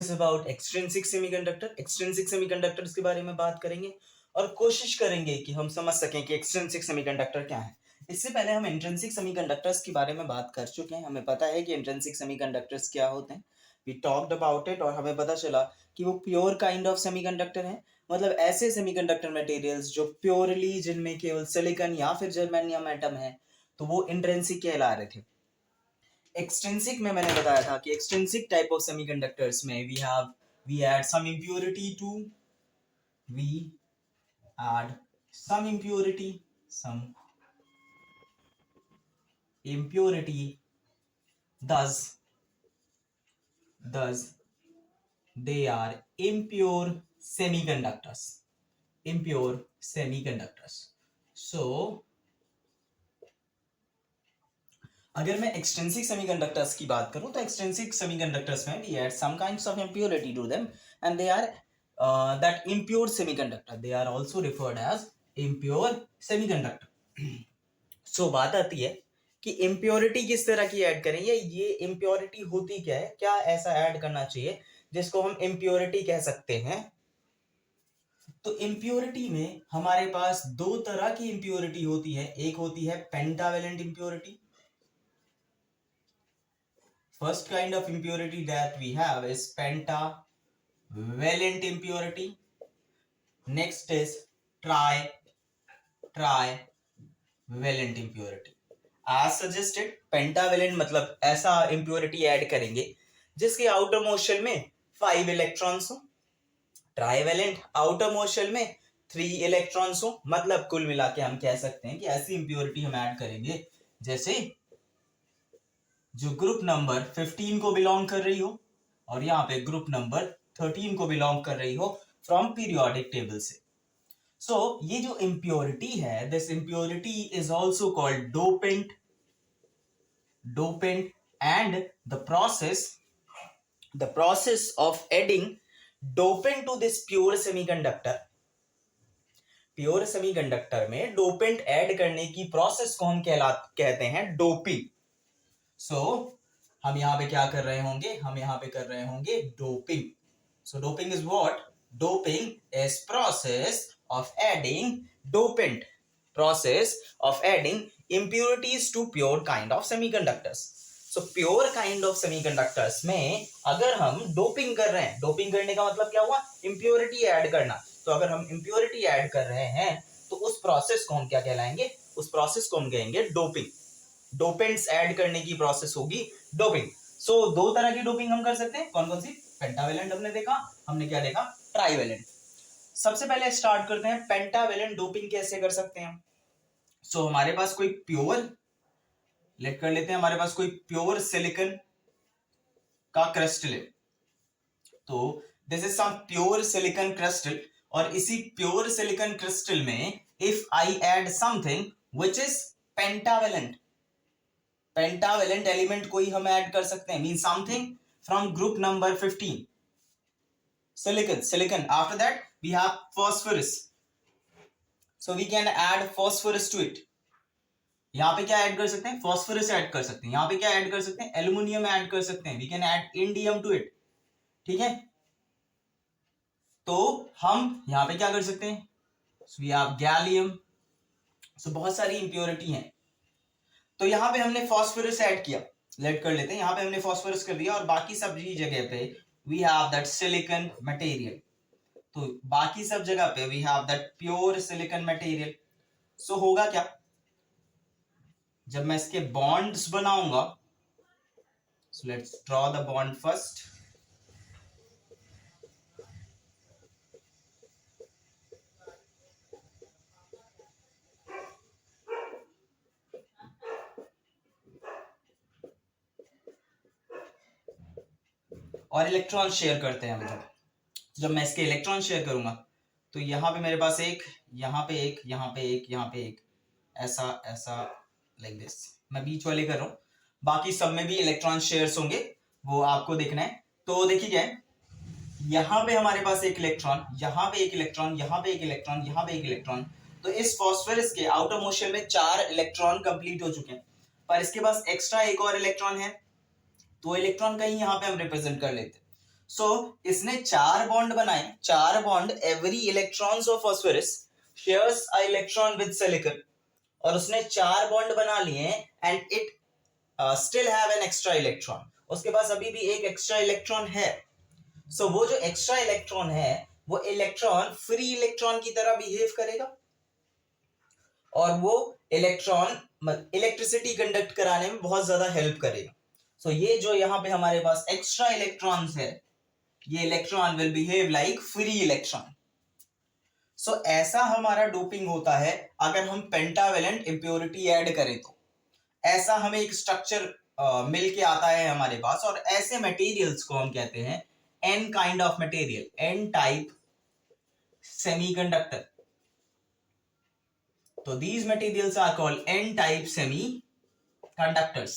Is about extrinsic semiconductor. Extrinsic semiconductors के बारे में बात करेंगे और कोशिश करेंगे कि हम समझ सकें कि एक्सट्रिंसिक सेमीकंडक्टर क्या है। इससे पहले हम इंट्रिंसिक सेमीकंडक्टर्स के बारे में बात कर चुके हैं, हमें पता है कि इंट्रिंसिक सेमीकंडक्टर्स क्या होते हैं। वी टॉक्ड अबाउट इट और हमें पता चला कि वो प्योर काइंड ऑफ सेमीकंडक्टर है, मतलब ऐसे सेमीकंडक्टर मटेरियल्स जो प्योरली, जिनमें केवल सिलिकॉन या फिर जर्मेनियम एटम है, तो वो इंट्रिंसिक कहला रहे थे। एक्सट्रिंसिक में मैंने बताया था कि एक्सट्रिंसिक टाइप ऑफ सेमीकंडक्टर्स में we add some impurity to we add some impurity thus they are impure semiconductors. So अगर मैं एक्सट्रिंसिक सेमीकंडक्टर्स की बात करूं तो एक्सट्रिंसिक सेमीकंडक्टर्स में we add some kinds of impurity to them and they are that impure semiconductor, they are also referred as impure semiconductor. So बात आती है कि impurity किस तरह की ऐड करें, या ये impurity होती क्या है, क्या ऐसा ऐड करना चाहिए जिसको हम impurity कह सकते हैं। तो impurity में हमारे पास दो तरह की impurity होती है, एक होती है pentavalent impurity. First kind of impurity that we have is pentavalent impurity. Next is trivalent impurity. As suggested, pentavalent मतलब ऐसा impurity ऐड करेंगे जिसके आउटर मोस्ट शेल में 5 इलेक्ट्रॉन्स हो, ट्राइवेलेंट आउटर मोस्ट शेल में 3 इलेक्ट्रॉन्स हो। मतलब कुल मिला के हम कह सकते हैं कि ऐसी impurity हम ऐड करेंगे जैसे जो ग्रुप नंबर 15 को बिलोंग कर रही हो और यहाँ पे ग्रुप नंबर 13 को बिलोंग कर रही हो फ्रॉम पीरियोडिक टेबल से। सो ये जो इम्प्योरिटी है, this impurity is also called dopant and the process of adding dopant to this pure semiconductor में डोपेंट ऐड करने की प्रोसेस को हम कहते हैं डोपिंग। सो हम यहाँ पे क्या कर रहे होंगे, हम यहाँ पे कर रहे होंगे doping. So doping is what? Doping is process of adding impurities to pure kind of semiconductors. So pure kind of semiconductors में अगर हम डोपिंग कर रहे हैं, डोपिंग करने का मतलब क्या हुआ? impurity ऐड करना। तो अगर हम impurity ऐड कर रहे हैं तो उस प्रोसेस को हम क्या कहलाएंगे? उस प्रोसेस को हम कहेंगे डोपिंग। डोपेंट्स ऐड करने की प्रोसेस होगी डोपिंग। सो दो तरह की डोपिंग हम कर सकते हैं, कौन कौन सी? पेंटावेलेंट हमने देखा, हमने क्या देखा? ट्राइवेलेंट। सबसे पहले स्टार्ट करते हैं पेंटावेलेंट डोपिंग कैसे कर सकते हैं। सो हमारे पास कोई प्योर, लेट कर लेते हैं, हमारे पास कोई प्योर सिलिकॉन का क्रिस्टल है। तो this is some pure silicon crystal, और इसी प्योर सिलिकॉन क्रिस्टल में if I add something which is pentavalent element कोई हम ऐड कर सकते हैं, mean something from group number 15 silicon. After that we have phosphorus, so we can add phosphorus to it. यहाँ पे क्या ऐड कर सकते हैं? phosphorus ऐड कर सकते हैं। यहाँ पे क्या ऐड कर सकते हैं? एल्यूमिनियम ऐड कर सकते हैं, we can add indium to it. ठीक है, तो हम यहाँ पे क्या कर सकते हैं? so we have gallium. so बहुत सारी इंप्योरिटी हैं, तो यहाँ पे हमने फॉस्फोरस ऐड किया, लेट कर लेते हैं, यहाँ पे हमने फॉस्फोरस कर दिया और बाकी सब जगह पे we have that silicon material. तो बाकी सब जगह पे we have that pure silicon material. So होगा क्या, जब मैं इसके बॉन्ड्स बनाऊंगा, so let's draw the bond first. और इलेक्ट्रॉन शेयर करते हैं हम। जब मैं इसके इलेक्ट्रॉन शेयर करूंगा तो यहाँ पे मेरे पास एक, यहाँ पे एक, यहाँ पे एक, यहाँ पे एक, ऐसा ऐसा लाइक दिस। मैं बीच वाले कर रहा हूँ, बाकी सब में भी इलेक्ट्रॉन शेयर्स होंगे, वो आपको देखना है। तो देखिए क्या है, यहाँ पे हमारे पास एक इलेक्ट्रॉन, यहाँ पे एक इलेक्ट्रॉन, यहाँ पे एक इलेक्ट्रॉन, यहाँ पे एक इलेक्ट्रॉन। तो इस फॉस्फोरस के आउटर मोस्ट शेल में 4 इलेक्ट्रॉन कंप्लीट हो चुके हैं, पर इसके पास एक्स्ट्रा एक और इलेक्ट्रॉन है, तो इलेक्ट्रॉन का ही यहाँ पे हम रिप्रेजेंट कर लेते हैं। सो इसने 4 बॉन्ड बनाए, 4 bond, every electrons of phosphorus shares a electron with silicon, और उसने 4 बॉन्ड बना लिए and it still have an extra electron, उसके पास अभी भी एक एक्स्ट्रा इलेक्ट्रॉन है। सो वो जो एक्स्ट्रा इलेक्ट्रॉन है वो इलेक्ट्रॉन फ्री इलेक्ट्रॉन की तरह बिहेव करेगा और वो इलेक्ट्रॉन इलेक्ट्रिसिटी कंडक्ट कराने में बहुत ज्यादा हेल्प करेगा। सो ये जो यहाँ पे हमारे पास एक्स्ट्रा इलेक्ट्रॉन्स है, ये electron will behave like free electron. So ऐसा हमारा डोपिंग होता है अगर हम पेंटावेलेंट इंप्योरिटी ऐड करें तो ऐसा हमें एक स्ट्रक्चर मिल के आता है हमारे पास, और ऐसे मटेरियल्स को हम कहते हैं N kind of material, N type semiconductor. तो these materials are called n-type semiconductors।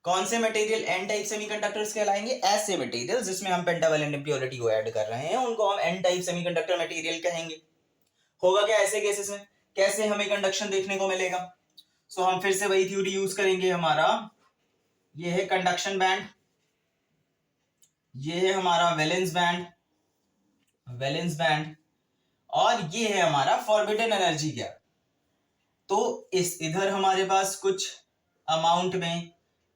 कौन से मटेरियल n टाइप सेमीकंडक्टर्स कहलाएंगे? ऐसे मटेरियल जिसमें हम पेंटावेलेंट इंप्योरिटी को ऐड कर रहे हैं उनको हम n टाइप सेमीकंडक्टर मटेरियल कहेंगे। होगा क्या ऐसे केसेस में, कैसे हमें कंडक्शन देखने को मिलेगा? सो हम फिर से वही थ्योरी यूज करेंगे। हमारा ये है कंडक्शन बैंड, ये है हमारा वैलेंस बैंड, वैलेंस बैंड, और ये है हमारा फॉरबिडन एनर्जी गैप। तो इस इधर हमारे पास कुछ अमाउंट में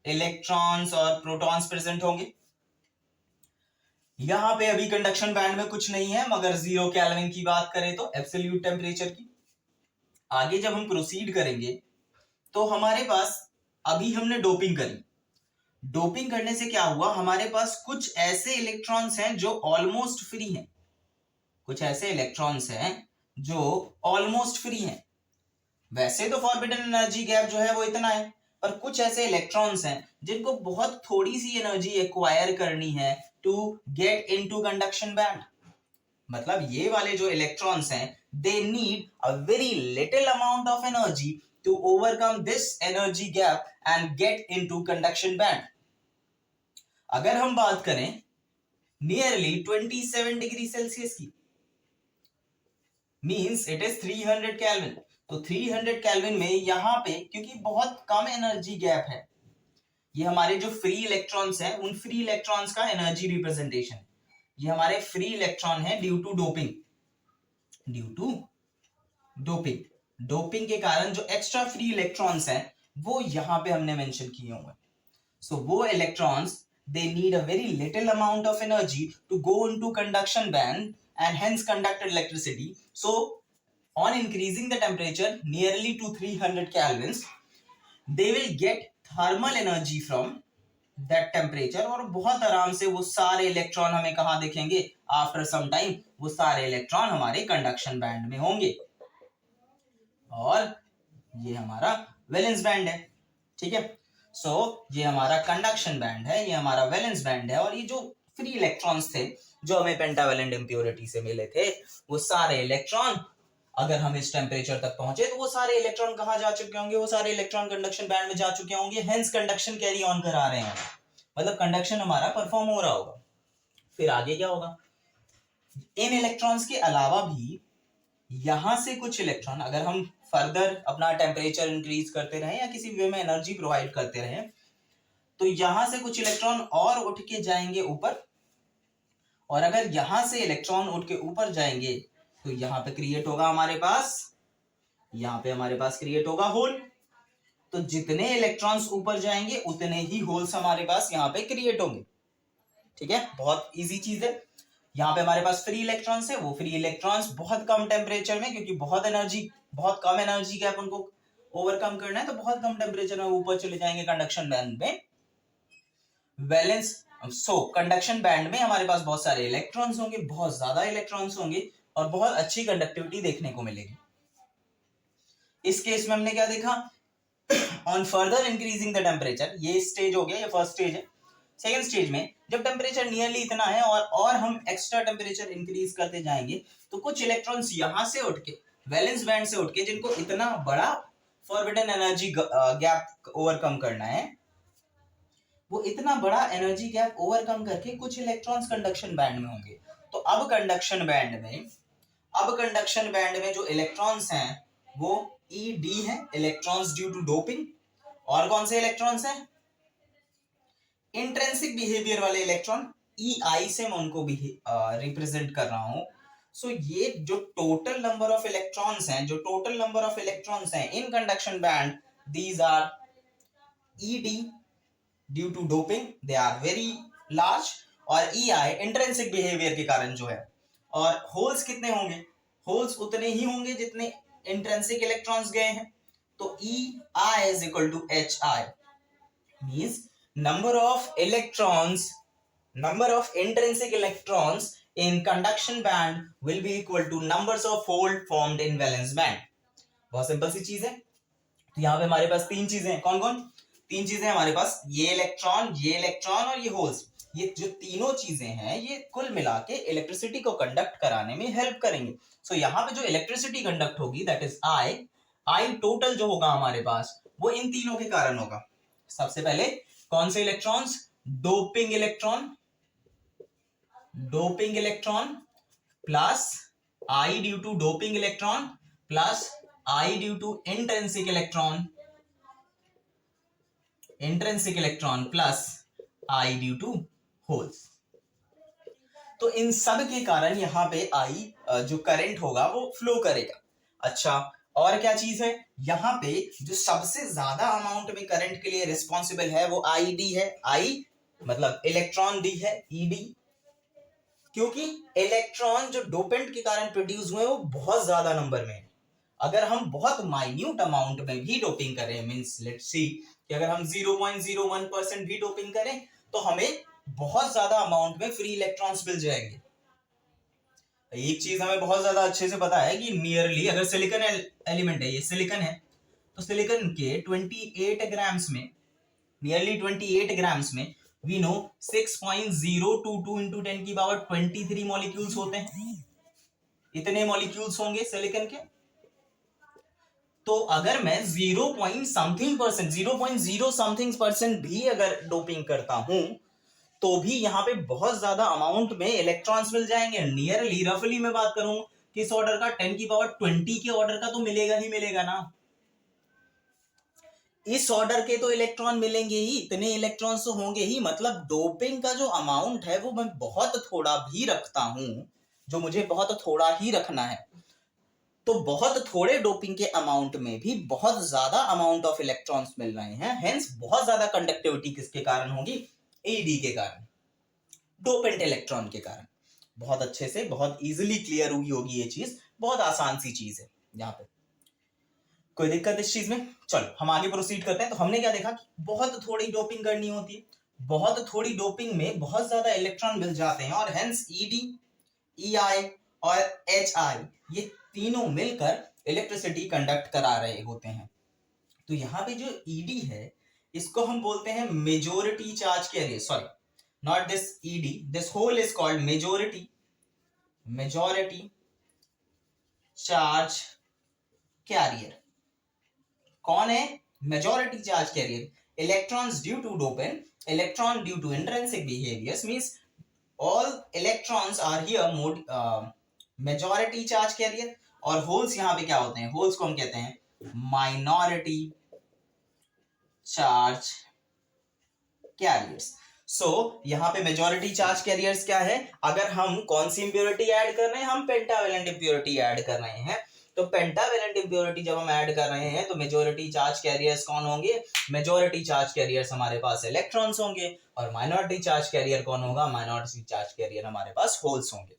इलेक्ट्रॉन्स और प्रोटॉन्स प्रेजेंट होंगे। यहां पे अभी कंडक्शन बैंड में कुछ नहीं है, मगर 0 केल्विन की बात करें तो एब्सोल्यूट टेम्परेचर की। आगे जब हम प्रोसीड करेंगे तो हमारे पास अभी हमने डोपिंग करी, डोपिंग करने से क्या हुआ, हमारे पास कुछ ऐसे इलेक्ट्रॉन्स हैं जो ऑलमोस्ट फ्री हैं, कुछ ऐसे इलेक्ट्रॉन्स हैं जो ऑलमोस्ट फ्री हैं। वैसे तो फॉरबिडन एनर्जी गैप जो है वो इतना है, पर कुछ ऐसे इलेक्ट्रॉन्स हैं जिनको बहुत थोड़ी सी एनर्जी एक्वायर करनी है to get into conduction band. मतलब ये वाले जो इलेक्ट्रॉन्स हैं they need a very little amount of energy to overcome this energy gap and get into conduction band. अगर हम बात करें नियरली 27 डिग्री सेल्सियस की, मींस इट इज 300 केल्विन। तो 300 केल्विन में यहाँ पे क्योंकि बहुत कम एनर्जी गैप है, ये हमारे जो फ्री इलेक्ट्रॉन्स हैं उन फ्री इलेक्ट्रॉन्स का एनर्जी रिप्रेजेंटेशन, ये हमारे फ्री इलेक्ट्रॉन है due to doping, due to doping, doping के कारण जो एक्स्ट्रा फ्री इलेक्ट्रॉन्स हैं वो यहाँ पे हमने मेंशन किए हुए। सो वो electrons they need a very little amount of energy to go into conduction band and hence conduct electricity. So on increasing the temperature nearly to 300 kelvins, they will get thermal energy from that temperature, और बहुत आराम से वो सारे electron हमें कहाँ दिखेंगे, after some time वो सारे इलेक्ट्रॉन हमारे कंडक्शन बैंड में होंगे, और ये हमारा वैलेंस बैंड है। ठीक है, सो ये हमारा कंडक्शन बैंड है, ये हमारा वैलेंस बैंड है, और ये जो फ्री इलेक्ट्रॉन्स थे जो हमें पेंटावेलेंट इंप्योरिटी से मिले थे वो सारे इलेक्ट्रॉन अगर हम इस टेम्परेचर तक पहुंचे तो वो सारे इलेक्ट्रॉन कहाँ जा चुके होंगे, वो सारे इलेक्ट्रॉन कंडक्शन बैंड में जा चुके होंगे, हेंस कंडक्शन कैरी ऑन करा रहे हैं, मतलब कंडक्शन हमारा परफॉर्म हो रहा होगा। फिर आगे क्या होगा, इन इलेक्ट्रॉन्स के अलावा भी यहां से कुछ इलेक्ट्रॉन अगर हम फर्दर अपना टेम्परेचर इंक्रीज करते रहे या किसी वे में एनर्जी प्रोवाइड करते रहे तो यहां से कुछ इलेक्ट्रॉन और उठ के जाएंगे ऊपर, और अगर यहां से इलेक्ट्रॉन उठ के ऊपर जाएंगे तो यहाँ पे क्रिएट होगा हमारे पास, यहाँ पे हमारे पास क्रिएट होगा होल। तो जितने इलेक्ट्रॉन्स ऊपर जाएंगे उतने ही होल्स हमारे पास यहाँ पे क्रिएट होंगे। ठीक है, बहुत इजी चीज है। यहाँ पे हमारे पास फ्री इलेक्ट्रॉन्स है, वो फ्री इलेक्ट्रॉन्स बहुत कम टेम्परेचर में, क्योंकि बहुत कम एनर्जी गैप उनको ओवरकम करना है, तो बहुत कम टेम्परेचर में ऊपर चले जाएंगे कंडक्शन बैंड में। वैलेंस कंडक्शन बैंड में हमारे पास बहुत सारे इलेक्ट्रॉन्स होंगे, बहुत ज्यादा इलेक्ट्रॉन्स होंगे, और बहुत अच्छी कंडक्टिविटी देखने को मिलेगी। इस केस में हमने क्या देखा, on further increasing the temperature, ये स्टेज हो गया, ये फर्स्ट स्टेज है। सेकेंड स्टेज में जब टेम्परेचर नियरली इतना है और हम एक्स्ट्रा टेम्परेचर इंक्रीज करते जाएंगे तो कुछ इलेक्ट्रॉन्स यहां से उठ के वैलेंस बैंड से उठ के, जिनको इतना बड़ा फॉरबिडन एनर्जी गैप ओवरकम करना है, वो इतना बड़ा एनर्जी गैप ओवरकम करके कुछ इलेक्ट्रॉन्स कंडक्शन बैंड में होंगे। तो अब कंडक्शन बैंड में जो इलेक्ट्रॉन्स हैं वो ED है, इलेक्ट्रॉन्स ड्यू टू डोपिंग। और कौन से इलेक्ट्रॉन्स हैं, इंट्रिंसिक बिहेवियर वाले इलेक्ट्रॉन, EI से मैं उनको भी रिप्रेजेंट कर रहा हूं। सो ये जो टोटल नंबर ऑफ इलेक्ट्रॉन्स हैं, जो टोटल नंबर ऑफ इलेक्ट्रॉन्स हैं in conduction band, these are ED due to doping, they are very large, और EI इंट्रिंसिक बिहेवियर के कारण जो है। और होल्स कितने होंगे? होल्स उतने ही होंगे जितने इंट्रिंसिक इलेक्ट्रॉन्स गए हैं। तो EI is equal to HI means number of electrons, number of intrinsic electrons in conduction band will be equal to numbers of hole formed in valence band। बहुत simple सी चीज है। तो यहाँ पे हमारे पास तीन चीजें हैं। कौन कौन? तीन चीजें हमारे पास, ये इलेक्ट्रॉन और ये होल्स। ये जो तीनों चीजें हैं ये कुल मिला के इलेक्ट्रिसिटी को कंडक्ट कराने में हेल्प करेंगे। सो यहाँ पे जो इलेक्ट्रिसिटी कंडक्ट होगी दैट इज आई टोटल जो होगा हमारे पास वो इन तीनों के कारण होगा। सबसे पहले कौन से electrons? Doping electron plus I due to doping electron plus I due to intrinsic electron plus I due to holes. तो इन सब के कारण यहाँ पे आई जो करंट होगा वो फ्लो करेगा। अच्छा, और क्या चीज है? यहाँ पे जो सबसे ज्यादा अमाउंट में करंट के लिए रिस्पॉन्सिबल है वो ID है। I मतलब इलेक्ट्रॉन डी है, ED, क्योंकि इलेक्ट्रॉन जो डोपेंट के कारण प्रोड्यूस हुए वो बहुत ज्यादा नंबर में है। अगर हम बहुत माइन्यूट अमाउंट में भी डोपिंग करें, मींस लेट्स सी कि अगर हम 0.01% भी डोपिंग करें तो हमें बहुत ज्यादा अमाउंट में फ्री इलेक्ट्रॉन्स मिल जाएंगे। एक चीज हमें बहुत ज्यादा अच्छे से पता है कि नियरली, अगर सिलिकॉन एलिमेंट है, ये सिलिकॉन है, तो सिलिकॉन के 28 ग्राम्स में, नियरली 28 ग्राम्स में वी नो 6.022 इंटू 10 की पावर 23 मॉलिक्यूल्स होते हैं। इतने मॉलिक्यूल्स होंगे सिलिकॉन के। तो अगर मैं 0.0 समथिंग परसेंट भी अगर डोपिंग करता हूं तो भी यहाँ पे बहुत ज्यादा अमाउंट में इलेक्ट्रॉन्स मिल जाएंगे। नियरली, रफली मैं बात करूं किस ऑर्डर का? 10 की पावर 20 के ऑर्डर का तो मिलेगा ही मिलेगा ना। इस ऑर्डर के तो इलेक्ट्रॉन मिलेंगे ही, इतने इलेक्ट्रॉन्स तो होंगे ही। मतलब डोपिंग का जो अमाउंट है वो मैं बहुत थोड़ा भी रखता हूं, जो मुझे बहुत थोड़ा ही रखना है, तो बहुत थोड़े डोपिंग के अमाउंट में भी बहुत ज्यादा अमाउंट ऑफ इलेक्ट्रॉन्स मिल रहे हैं। हेंस बहुत ज्यादा कंडक्टिविटी किसके कारण होगी? ED के कारण, डोपेंट इलेक्ट्रॉन के कारण। बहुत अच्छे से, बहुत इजीली क्लियर हुई होगी ये चीज। बहुत आसान सी चीज है। यहाँ पे कोई दिक्कत इस चीज में? चलो हम आगे प्रोसीड करते हैं। तो हमने क्या देखा कि बहुत थोड़ी डोपिंग करनी होती है, बहुत थोड़ी डोपिंग में बहुत ज्यादा इलेक्ट्रॉन मिल जाते हैं, और हेंस ED, EI और HI ये तीनों मिलकर इलेक्ट्रिसिटी कंडक्ट करा रहे होते हैं। तो यहाँ पे जो ED है इसको हम बोलते हैं majority charge carrier. Sorry, not this ED, this hole is called majority charge carrier. कौन है majority charge carrier? Electrons due to dopant, electron due to intrinsic behaviours, means all electrons are here majority charge carrier। और holes यहाँ पे क्या होते हैं? Holes को हम कहते हैं माइनॉरिटी चार्ज कैरियर्स। सो यहाँ पे मेजॉरिटी चार्ज कैरियर्स क्या है? अगर हम कौन सी इंप्योरिटी ऐड कर रहे हैं? हम पेंटावेलेंट इंप्योरिटी ऐड कर रहे हैं। तो पेंटावेलेंट इंप्योरिटी जब हम ऐड कर रहे हैं तो मेजॉरिटी चार्ज कैरियर्स कौन होंगे? मेजॉरिटी चार्ज कैरियर्स हमारे पास इलेक्ट्रॉन्स होंगे, और माइनॉरिटी चार्ज कैरियर कौन होगा? माइनॉरिटी चार्ज कैरियर हमारे पास होल्स होंगे।